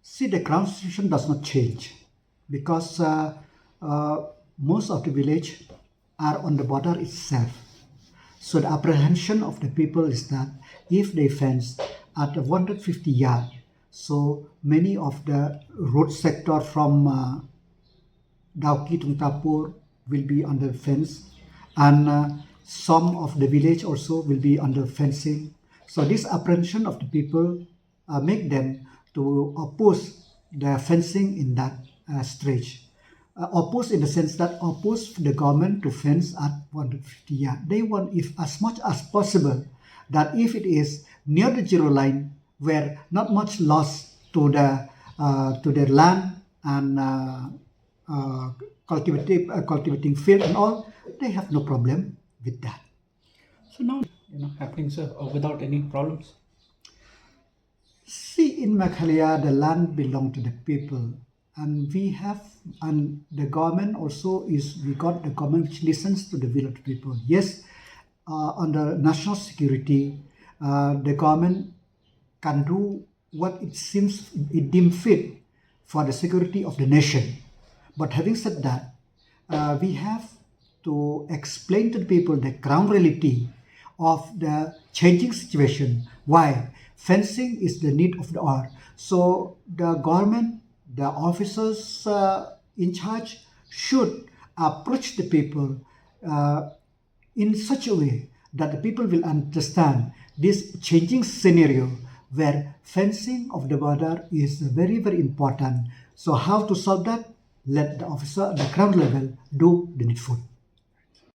See, the ground situation does not change because most of the village are on the border itself. So the apprehension of the people is that if they fence at 150 yard, so many of the road sector from Dauki to Tapur will be under fence, and some of the village also will be under fencing. So this apprehension of the people make them to oppose the fencing in that stretch. Oppose in the sense that oppose the government to fence at 150 yard. They want, if as much as possible, that if it is near the zero line where not much loss to their land and cultivating field and all, they have no problem with that. So now, happening, sir, without any problems. See, in Meghalaya, the land belongs to the people, and the government also we got the government which listens to the will of the people. Yes, under national security, the government can do what it deems fit for the security of the nation. But having said that, we have to explain to the people the ground reality of the changing situation. Why? Fencing is the need of the hour. So the government, the officers in charge should approach the people in such a way that the people will understand this changing scenario where fencing of the border is very, very important. So how to solve that? Let the officer at the ground level do the needful.